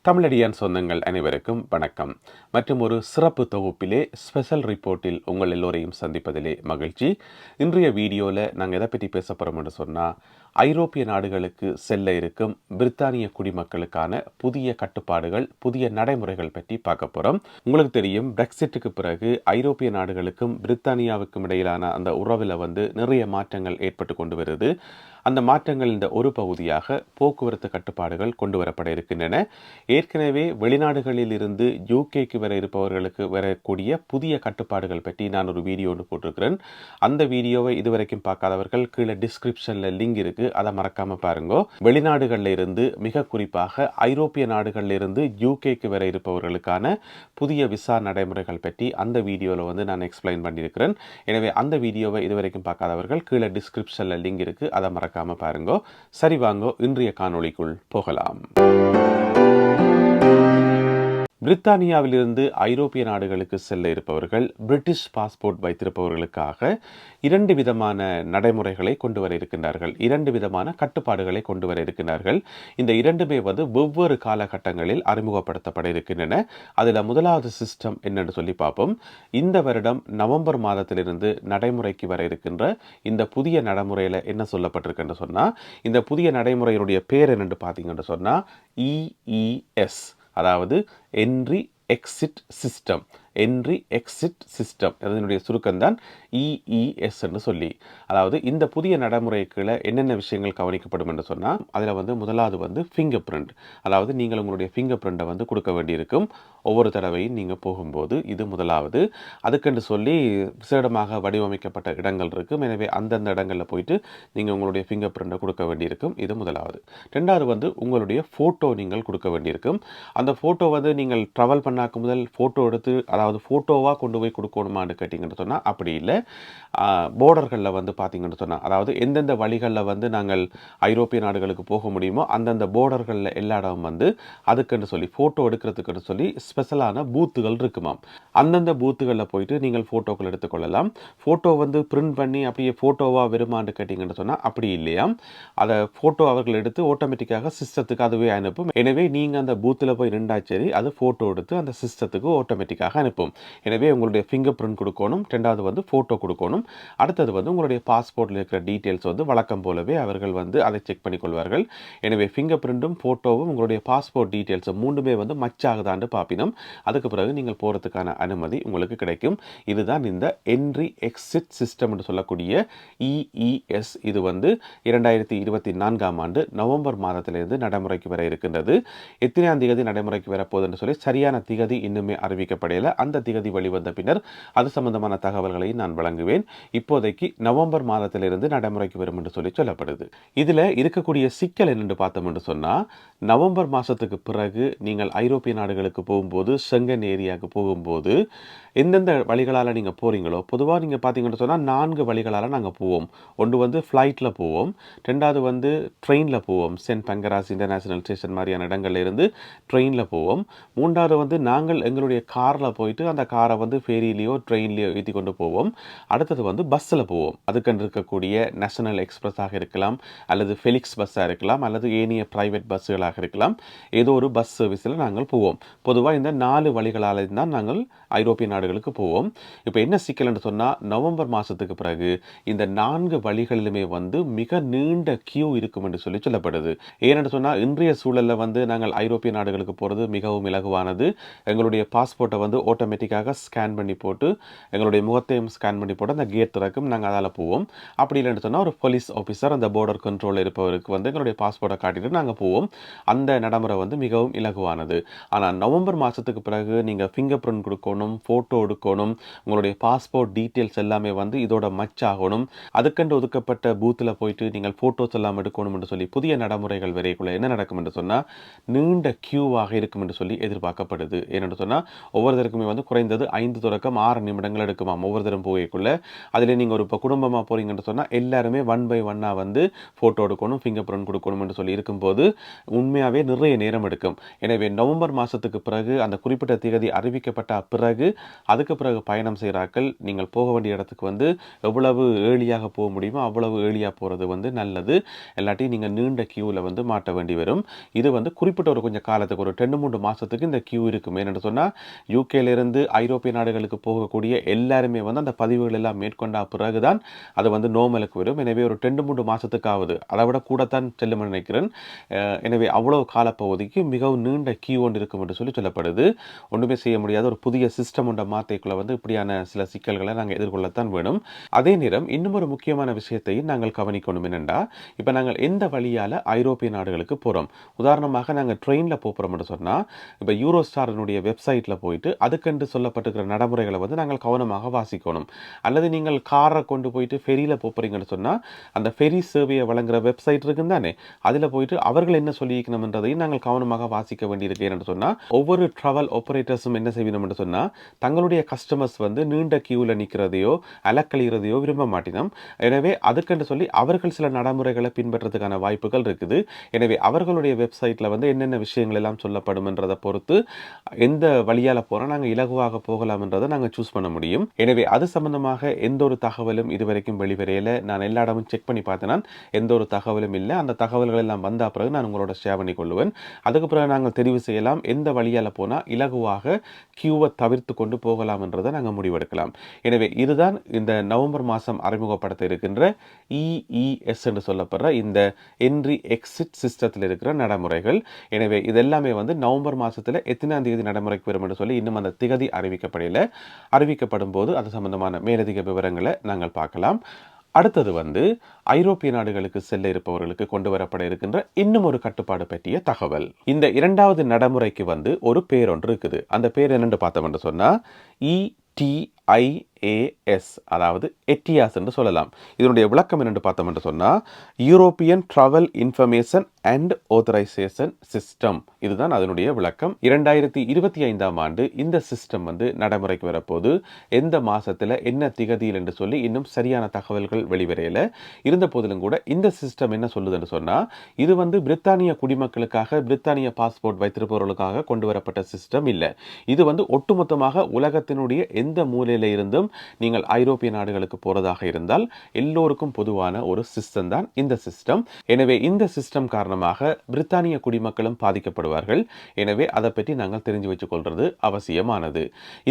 தமிழடியான் சொந்தங்கள் அனைவருக்கும் வணக்கம். மற்றும் ஒரு சிறப்பு தொகுப்பிலே ஸ்பெஷல் ரிப்போர்ட்டில் உங்கள் எல்லோரையும் சந்திப்பதிலே மகிழ்ச்சி. இன்றைய வீடியோவில் நாங்கள் எதை பற்றி பேச போகிறோம்னு சொன்னால், ஐரோப்பிய நாடுகளுக்கு செல்ல இருக்கும் பிரித்தானிய குடிமக்களுக்கான புதிய கட்டுப்பாடுகள், புதிய நடைமுறைகள் பற்றி பார்க்க போகிறோம். உங்களுக்கு தெரியும், பிரெக்சிட்டுக்கு பிறகு ஐரோப்பிய நாடுகளுக்கும் பிரித்தானியாவுக்கும் இடையிலான அந்த உறவில் நிறைய மாற்றங்கள் ஏற்பட்டு கொண்டு வருது. அந்த மாற்றங்கள் இந்த ஒரு பகுதியாக போக்குவரத்து கட்டுப்பாடுகள் கொண்டு வரப்பட இருக்கின்றன. ஏற்கனவே வெளிநாடுகளில் இருந்து யூகேக்கு வர இருப்பவர்களுக்கு வரக்கூடிய புதிய கட்டுப்பாடுகள் பற்றி நான் ஒரு வீடியோ ஒன்று போட்டிருக்கிறேன். அந்த வீடியோவை இதுவரைக்கும் பார்க்காதவர்கள் கீழே டிஸ்கிரிப்ஷனில் லிங்க் இருக்குது, அதை மறக்காமல் பாருங்க. வெளிநாடுகளில் இருந்து, மிக குறிப்பாக ஐரோப்பிய நாடுகளில் இருந்து யூகேக்கு வர இருப்பவர்களுக்கான புதிய விசா நடைமுறைகள் பற்றி அந்த வீடியோவில் நான் எக்ஸ்பிளைன் பண்ணியிருக்கிறேன். எனவே அந்த வீடியோவை இதுவரைக்கும் பார்க்காதவர்கள் கீழே டிஸ்கிரிப்ஷனில் லிங்க் இருக்குது, அதை மறக்காம பாருங்க. சரி, வாங்க இன்றைய காணொளிக்குள் போகலாம். பிரித்தானியாவிலிருந்து ஐரோப்பிய நாடுகளுக்கு செல்ல இருப்பவர்கள், பிரிட்டிஷ் பாஸ்போர்ட் வைத்திருப்பவர்களுக்காக இரண்டு விதமான நடைமுறைகளை கொண்டு வர இருக்கின்றார்கள். இரண்டு விதமான கட்டுப்பாடுகளை கொண்டு வர இருக்கின்றார்கள். இந்த இரண்டுமே வெவ்வேறு காலகட்டங்களில் அறிமுகப்படுத்தப்பட இருக்கின்றன. அதில் முதலாவது சிஸ்டம் என்னென்னு சொல்லி பார்ப்போம். இந்த வருடம் நவம்பர் மாதத்திலிருந்து நடைமுறைக்கு வர இருக்கின்ற இந்த புதிய நடைமுறையில் என்ன சொல்லப்பட்டிருக்குன்னு சொன்னால், இந்த புதிய நடைமுறையினுடைய பேர் என்னென்று பார்த்தீங்கன்னு சொன்னால் EES, அதாவது entry exit system. Entry exit system அதனுடைய சுருக்கம்தான் EES என்று சொல்லி. அதாவது இந்த புதிய நடைமுறைக்குள்ள என்னென்ன விஷயங்கள் கவனிக்கப்படும் என்று சொன்னால், அதில் முதலாவது ஃபிங்கர் பிரிண்ட். அதாவது நீங்கள் உங்களுடைய ஃபிங்கர் பிரிண்ட்டை கொடுக்க வேண்டியிருக்கும் ஒவ்வொரு தடவையும் நீங்கள் போகும்போது. இது முதலாவது. அதுக்கென்று சொல்லி விசேடமாக வடிவமைக்கப்பட்ட இடங்கள் இருக்கும். எனவே அந்தந்த இடங்களில் போயிட்டு நீங்கள் உங்களுடைய ஃபிங்கர் பிரிண்ட்டை கொடுக்க வேண்டியிருக்கும். இது முதலாவது. ரெண்டாவது உங்களுடைய ஃபோட்டோ நீங்கள் கொடுக்க வேண்டியிருக்கும். அந்த ஃபோட்டோ நீங்கள் ட்ராவல் பண்ணாக்கு முதல் ஃபோட்டோ எடுத்து, அதாவது ஃபோட்டோவாக கொண்டு போய் கொடுக்கணுமான்னு கேட்டிங்கன்னு சொன்னால் அப்படி இல்லை. போர்டர்களில் பார்த்தீங்கன்னு சொன்னால், அதாவது எந்தெந்த வழிகளில் நாங்கள் ஐரோப்பிய நாடுகளுக்கு போக முடியுமோ அந்தந்த போர்டர்களில் எல்லா இடம் அதுக்குன்னு சொல்லி ஃபோட்டோ எடுக்கிறதுக்குன்னு சொல்லி ஸ்பெஷலான பூத்துகள் இருக்குமாம். அந்தந்த பூத்துகளில் போயிட்டு நீங்கள் ஃபோட்டோக்கள் எடுத்துக்கொள்ளலாம். ஃபோட்டோ பிரிண்ட் பண்ணி அப்படியே ஃபோட்டோவாக வருமான்னு கேட்டிங்கன்னு சொன்னால் அப்படி இல்லையா. அதை ஃபோட்டோ அவர்கள் எடுத்து ஆட்டோமேட்டிக்காக சிஸ்டத்துக்கு அதுவே அனுப்பும். எனவே நீங்கள் அந்த பூத்தில் போய் நின்றா சரி, அது ஃபோட்டோ எடுத்து அந்த சிஸ்டத்துக்கு ஆட்டோமேட்டிக்காக அனுப்பும். எனவே உங்களுடைய ஃபிங்கர் பிரிண்ட் கொடுக்கணும். ரெண்டாவது ஃபோட்டோ கொடுக்கணும். அடுத்தது உங்களுடைய பாஸ்போர்ட்டில் இருக்கிற டீட்டெயில்ஸ் வழக்கம் போலவே அவர்கள் அதை செக் பண்ணிக்கொள்வார்கள். எனவே ஃபிங்கர் பிரிண்ட்டும் ஃபோட்டோவும் உங்களுடைய பாஸ்போர்ட் டீட்டெயில்ஸ் மூணுமே மச் ஆகுதான்னு பார்ப்பினும் அதுக்கு பிறகு நீங்கள் போகிறதுக்கான அனுமதி உங்களுக்கு கிடைக்கும். இதுதான் இந்த என்ட்ரி எக்ஸிட் சிஸ்டம் என்று சொல்லக்கூடிய EES. இது 2024ஆம் ஆண்டு நவம்பர் மாதத்திலிருந்து நடைமுறைக்கு வர இருக்கின்றது. எத்தனையாம் திகதி நடைமுறைக்கு வரப்போகுதுன்னு சொல்லி சரியான திகதி இன்னுமே அறிவிக்கப்படையில. அந்த திகதி வெளிவந்த பின்னர் அது சம்பந்தமான தகவல்களை நான் வழங்குவேன். இப்போதைக்கு நவம்பர் மாதத்திலிருந்து நடைமுறைக்கு வரும் என்று சொல்லப்படுது. இதில் இருக்கக்கூடிய சிக்கல் என்னென்று பார்த்தோம் என்று சொன்னால், நவம்பர் மாதத்துக்கு பிறகு நீங்கள் ஐரோப்பிய நாடுகளுக்கு போகும்போது, ஷெங்கன் ஏரியாவுக்கு போகும்போது எந்தெந்த வழிகளால் நீங்கள் போகிறீங்களோ, பொதுவாக நீங்கள் பார்த்தீங்கன்னு சொன்னால் 4 வழிகளால் நாங்கள் போவோம். ஒன்று ஃப்ளைட்டில் போவோம். ரெண்டாவது ட்ரெயினில் போவோம். சென்ட் பங்கராஸ் இன்டர்நேஷனல் ஸ்டேஷன் மாதிரியான இடங்கள்ல இருந்து ட்ரெயினில் போவோம். மூன்றாவது நாங்கள் எங்களுடைய காரில் போயிட்டு அந்த காரை ஃபேரியிலையோ ட்ரெயின்லையோ ஏற்றி கொண்டு போவோம். அடுத்தது பஸ்ஸில் போவோம். அதுக்கென்று இருக்கக்கூடிய நேஷனல் எக்ஸ்பிரஸாக இருக்கலாம், அல்லது ஃபெலிக்ஸ் பஸ்ஸாக இருக்கலாம், அல்லது ஏனைய பிரைவேட் பஸ்ஸுகளாக இருக்கலாம். ஏதோ ஒரு பஸ் சர்வீஸில் நாங்கள் போவோம். பொதுவாக இந்த 4 வழிகளால் தான் நாங்கள் ஐரோப்பிய நாடுகளுக்கு போவோம். இப்போ என்ன சிக்கல் என்று சொன்னால், நவம்பர் மாதத்துக்கு பிறகு இந்த 4 வழிகளிலுமே மிக நீண்ட கியூ இருக்கும் என்று சொல்லப்படுது. ஏனென்று சொன்னால், இன்றைய சூழலில் நாங்கள் ஐரோப்பிய நாடுகளுக்கு போகிறது மிகவும் இலகுவானது. எங்களுடைய பாஸ்போர்ட்டை ஆட்டோமேட்டிக்காக ஸ்கேன் பண்ணி போட்டு, எங்களுடைய முகத்தையும் ஸ்கேன் பண்ணி போட்டு அந்த கேட் திறக்கும், நாங்கள் அதால் போவோம். அப்படி இல்லைன்னு சொன்னால் ஒரு போலீஸ் ஆஃபீஸர், அந்த போர்டர் கண்ட்ரோலில் இருப்பவருக்கு எங்களுடைய பாஸ்போர்ட்டை காட்டிட்டு நாங்கள் போவோம். அந்த நடைமுறை மிகவும் இலகுவானது. ஆனால் நவம்பர் மாதத்துக்கு பிறகு நீங்கள் ஃபிங்கர் பிரிண்ட் கொடுக்கணும், ஃபோட்டோ எடுக்கணும், உங்களுடைய பாஸ்போர்ட் டீட்டெயில்ஸ் எல்லாமே இதோட மச் ஆகணும். அதுக்கென்று ஒதுக்கப்பட்ட பூத்தில் போயிட்டு நீங்கள் ஃபோட்டோஸ் எல்லாம் எடுக்கணும் என்று சொல்லி புதிய நடைமுறைகள் வரைக்குள்ள என்ன நடக்கும் என்று சொன்னால், நீண்ட கியூவாக இருக்கும் என்று சொல்லி எதிர்பார்க்கப்படுது. ஏனென்று சொன்னால், ஒவ்வொருத்தருக்குமே வந்து குறைந்தது 5 தொடக்கம் 6 நிமிடங்கள் எடுக்குமாம் ஒவ்வொரு தரம் போகக்குள்ள. அதில் நீங்கள் ஒரு இப்போ குடும்பமாக போகிறீங்கன்னு சொன்னால் எல்லாருமே 1 பை 1 வந்து ஃபோட்டோ எடுக்கணும், ஃபிங்கர் பிரிண்ட் கொடுக்கணும் என்று சொல்லி இருக்கும்போது உண்மையாகவே நிறைய நேரம் எடுக்கும். எனவே நவம்பர் மாதத்துக்கு பிறகு அந்த குறிப்பிட்ட தேதி அறிவிக்கப்பட்ட பிறகு அதுக்கு பிறகு பயணம் செய்கிறார்கள். நீங்கள் போக வேண்டிய இடத்துக்கு வந்து எவ்வளவு ஏர்லியாக போக முடியுமோ அவ்வளவு ஏர்லியாக போகிறது வந்து நல்லது. இல்லாட்டி நீங்கள் நீண்ட கியூவில் வந்து மாட்ட வேண்டி வரும். இது வந்து குறிப்பிட்ட ஒரு கொஞ்சம் காலத்துக்கு ஒரு 2-3 மாதத்துக்கு இந்த கியூ இருக்கும். ஏன்னு சொன்னால் யூகேலேருந்து ஐரோப்பிய நாடுகளுக்கு போகக்கூடிய எல்லாருமே வந்து அந்த பதிவுகள் எல்லாம் மேற்கொண்ட பிறகுதான் அது வந்து நோமலுக்கு வரும். எனவே ஒரு 2-3 மாதத்துக்காவது அதை விட கூடத்தான் செல்லும் நினைக்கிறேன். எனவே அவ்வளவு காலப்பகுதிக்கு மிகவும் நீண்ட கியூ ஒன்று இருக்கும் என்று சொல்லப்படுது. ஒன்றுமே செய்ய முடியாத ஒரு புதிய சிஸ்டம் ஒன்றை மாற்றிக்குள்ள வந்து இப்படியான சில சிக்கல்களை நாங்கள் எதிர்கொள்ளத்தான் வேணும். அதே நேரம் இன்னும் ஒரு முக்கியமான விஷயத்தையும் நாங்கள் கவனிக்கணும். என்னென்னா இப்போ நாங்கள் எந்த வழியால் ஐரோப்பிய நாடுகளுக்கு போகிறோம். உதாரணமாக நாங்கள் ட்ரெயினில் போகிறோம்னு சொன்னால் இப்போ யூரோஸ்டாரினுடைய வெப்சைட்டில் போயிட்டு அதுக்கென்று சொல்லப்பட்டிருக்கிற நடைமுறைகளை வந்து நாங்கள் கவனமாக வாசிக்கணும். அல்லது நீங்கள் காரை கொண்டு போயிட்டு ஃபெரியில் போகிறீங்கன்னு சொன்னால் அந்த ஃபெரி சேவையை வழங்குகிற வெப்சைட் இருக்குன்னு தானே, அதில் போயிட்டு அவர்கள் என்ன சொல்லியிருக்கணும்ன்றதையும் நாங்கள் கவனமாக வாசிக்க வேண்டியிருக்கு. என்று சொன்னால் ஒவ்வொரு ட்ராவல் ஆப்பரேட்டர்ஸும் என்ன செய்யணும் என்று சொன்னால் தங்களுடைய கஸ்டமர்ஸ் வந்து நீண்ட கியூவில் நிற்கிறதையோ அலக்கழிகிறதையோ விரும்ப மாட்டினோம். எனவே அதுக்கென்று சொல்லி அவர்கள் சில நடைமுறைகளை பின்பற்றதுக்கான வாய்ப்புகள் இருக்குது. எனவே அவர்களுடைய வெப்சைட்டில் வந்து என்னென்ன விஷயங்கள் எல்லாம் சொல்லப்படும்ன்றதை பொறுத்து எந்த வழியால் போனால் நாங்கள் இலகுவாக போகலாம்ன்றதை நாங்கள் சூஸ் பண்ண முடியும். எனவே அது சம்பந்தமாக எந்த ஒரு தகவலும் இதுவரைக்கும் வெளிவரையில் நான் எல்லா இடமும் செக் பண்ணி பார்த்தேன். எந்த ஒரு தகவலும் இல்லை. அந்த தகவல்கள் எல்லாம் வந்த பிறகு நான் உங்களோட ஷேர் பண்ணி கொள்வேன். அதுக்கு பிறகு நாங்கள் தெரிவு செய்யலாம் எந்த வழியால் போனால் இலகுவாக கியூவை தவிர்த்து கொண்டு போகலாம் என்றதை நாங்கள் முடிவெடுக்கலாம். எனவே இதுதான் இந்த நவம்பர் மாதம் அறிமுகப்படுத்த இருக்கின்ற EES என்று சொல்லப்படுற இந்த என்ட்ரி எக்ஸிட் சிஸ்டத்தில் இருக்கிற நடைமுறைகள். எனவே இதெல்லாமே வந்து நவம்பர் மாதத்தில் எத்தனாம் தேதி நடைமுறைக்கு வரும் என்று சொல்லி இன்னும் அந்த திகதி அறிவிக்கப்படும் போது அது சம்பந்தமான மேலதிக விவரங்களை நாங்கள் பார்க்கலாம். அடுத்தது வந்து ஐரோப்பிய நாடுகளுக்கு செல்ல இருப்பவர்களுக்கு கொண்டு வரப்பட இருக்கின்ற இன்னும் ஒரு கட்டுப்பாடு பற்றிய தகவல். இந்த இரண்டாவது நடைமுறைக்கு வந்து ஒரு பேர் ஒன்று இருக்குது. அந்த பேர் என்னென்று பார்த்தோம் என்று சொன்னால் ETIAS, அதாவது எட்டியாஸ் என்று சொல்லலாம். இதனுடைய விளக்கம் என்னென்று பார்த்தோம் என்று சொன்னால் European travel information and authorisation system. இதுதான் அதனுடைய விளக்கம். 2025ஆம் ஆண்டு இந்த சிஸ்டம் வந்து நடைமுறைக்கு வரப்போது. எந்த மாசத்துல என்ன திகதியில் என்று சொல்லி இன்னும் சரியான தகவல்கள் வெளிவரையில இருந்த போதிலும் கூட இந்த சிஸ்டம் என்ன சொல்லுதுன்னு சொன்னா இது வந்து பிரித்தானிய குடிமக்களுக்காக பிரித்தானிய பாஸ்போர்ட் வைத்திருப்பவர்களுக்காக கொண்டு வரப்பட்ட சிஸ்டம் இல்லை. இது வந்து ஒட்டுமொத்தமாக உலகத்தினுடைய எந்த மூலையில இருந்தும் நீங்கள் ஐரோப்பிய நாடுகளுக்கு போறதாக இருந்தால் எல்லோருக்கும் பொதுவான ஒரு சிஸ்டம் தான் இந்த சிஸ்டம். எனவே இந்த சிஸ்டம் காரணமாக பிரித்தானிய குடிமக்களும் பாதிக்கப்படுவார்கள். எனவே அதை பற்றி நாங்கள் தெரிஞ்சு வச்சுக் கொள்றது அவசியமானது.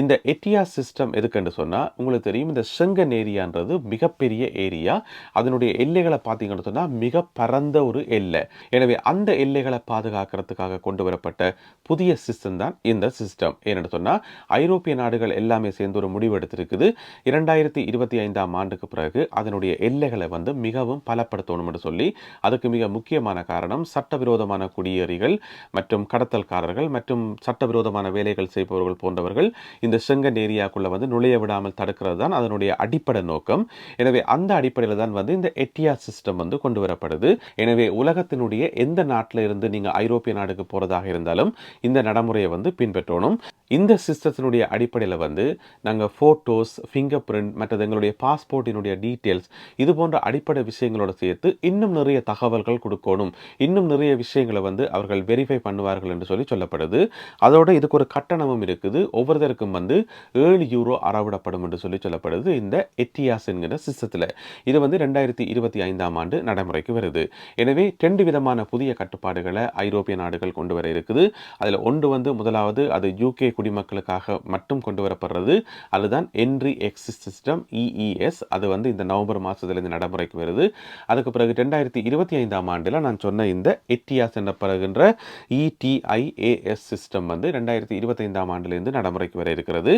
இந்த எட்டியாஸ் சிஸ்டம் எதுக்குன்னு சொன்னா உங்களுக்கு தெரியும், இந்த ஷெங்கன் ஏரியான்றது மிகப்பெரிய ஏரியா. அதனுடைய எல்லைகளை பார்த்தீங்கன்னு சொன்னா மிக பரந்த ஒரு எல்லை. எனவே அந்த எல்லைகளை பாதுகாக்கிறதுக்காக கொண்டு வரப்பட்ட புதிய சிஸ்டம் தான் இந்த சிஸ்டம். ஏன்னு சொன்னா ஐரோப்பிய நாடுகள் எல்லாமே சேர்ந்து ஒரு முடிவு எடுத்திருக்குது. 2025ஆம் ஆண்டுக்கு பிறகு அதனுடைய எல்லைகளை வந்து மிகவும் பலப்படுத்தணும் என்று சொல்லி. அதுக்கு மிக முக்கியமான காரணம் சட்டவிரோதமான குடியேறிகள் மற்றும் கடத்தல்காரர்கள் மற்றும் சட்டவிரோதமான வேலைகள் செய்பவர்கள் போன்றவர்கள் இந்த ஷெங்கன் ஏரியாக்குள்ள வந்து நுழைய விடாமல் தடுக்கிறது தான் அதனுடைய அடிப்படை நோக்கம். எனவே அந்த அடிப்படையில் தான் வந்து இந்த எட்டியாஸ் சிஸ்டம் வந்து கொண்டு வரப்படுது. எனவே உலகத்தினுடைய எந்த நாட்டில் இருந்து நீங்க ஐரோப்பிய நாடுக்கு போறதாக இருந்தாலும் இந்த நடைமுறையை வந்து பின்பற்றணும். இந்த சிஸ்டத்தினுடைய அடிப்படையில் வந்து நாங்கள் ஃபோட்டோஸ், ஃபிங்கர் பிரிண்ட் மற்றது எங்களுடைய பாஸ்போர்ட்டினுடைய டீட்டெயில்ஸ் இது போன்ற அடிப்படை விஷயங்களோட சேர்த்து இன்னும் நிறைய தகவல்கள் கொடுக்கணும். இன்னும் நிறைய விஷயங்களை வந்து அவர்கள் வெரிஃபை பண்ணுவார்கள் என்று சொல்லப்படுது. அதோட இதுக்கு ஒரு கட்டணமும் இருக்குது. ஒவ்வொருத்தருக்கும் வந்து €7 அறவிடப்படும் என்று சொல்லப்படுது இந்த எட்டியாஸ் என்கிற சிஸ்டத்தில். இது வந்து 2025ஆம் ஆண்டு நடைமுறைக்கு வருது. எனவே 2 விதமான புதிய கட்டுப்பாடுகளை ஐரோப்பிய நாடுகள் கொண்டு வர இருக்குது. அதில் ஒன்று வந்து முதலாவது அது UK குடிமக்களுக்காக மட்டும் கொண்டு வரப்படுறது. அதுதான் என்ட்ரி எக்ஸிட் சிஸ்டம் EES. அது வந்து இந்த நவம்பர் மாதத்திலிருந்து நடைமுறைக்கு வருது. அதுக்கு பிறகு 2025ஆம் ஆண்டில் நான் சொன்ன இந்த எட்டியாஸ் எனப்படுகின்ற ETIAS சிஸ்டம் வந்து 2025ஆம் ஆண்டிலிருந்து நடைமுறைக்கு வர இருக்கிறது.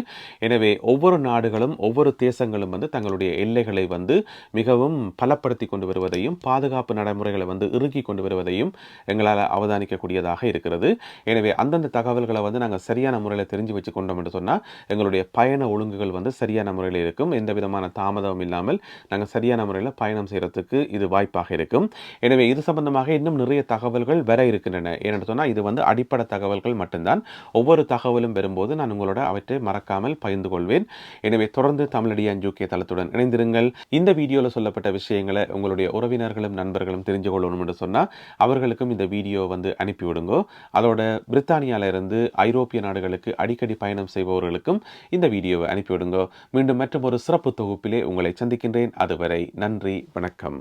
எனவே ஒவ்வொரு நாடுகளும் ஒவ்வொரு தேசங்களும் வந்து தங்களுடைய எல்லைகளை வந்து மிகவும் பலப்படுத்தி கொண்டு வருவதையும் பாதுகாப்பு நடைமுறைகளை வந்து இறுக்கி கொண்டு வருவதையும் எங்களால் அவதானிக்கக்கூடியதாக இருக்கிறது. எனவே அந்தந்த தகவல்களை வந்து நாங்கள் சரியான முறையில் தெரிஞ்சு வச்சு கொண்டோம் என்று சொன்னால் எங்களுடைய பயண ஒழுங்குகள் வந்து சரியான முறையில் இருக்கும். எந்த விதமான தாமதமும் இல்லாமல் நாங்கள் சரியான முறையில் பயணம் செய்யறதுக்கு இது வாய்ப்பாக இருக்கும். எனவே இது சம்பந்தமாக இன்னும் இன்னும் நிறைய தகவல்கள் வர இருக்கின்றன. ஏனென்று சொன்னால் இது வந்து அடிப்படை தகவல்கள் மட்டும்தான். ஒவ்வொரு தகவலும் வரும்போது நான் உங்களோட அவற்றை மறக்காமல் பகிர்ந்து கொள்வேன். எனவே தொடர்ந்து தமிழடியான் UK தளத்துடன் இணைந்திருங்கள். இந்த வீடியோவில் சொல்லப்பட்ட விஷயங்களை உங்களுடைய உறவினர்களும் நண்பர்களும் தெரிஞ்சு கொள்ளணும் என்று சொன்னால் அவர்களுக்கும் இந்த வீடியோ வந்து அனுப்பிவிடுங்கோ. அதோட பிரித்தானியால இருந்து ஐரோப்பிய நாடுகளுக்கு அடிக்கடி பயணம் செய்பவர்களுக்கும் இந்த வீடியோவை அனுப்பிவிடுங்கோ. மீண்டும் மற்றும் ஒரு சிறப்பு தொகுப்பிலே உங்களை சந்திக்கின்றேன். அதுவரை நன்றி, வணக்கம்.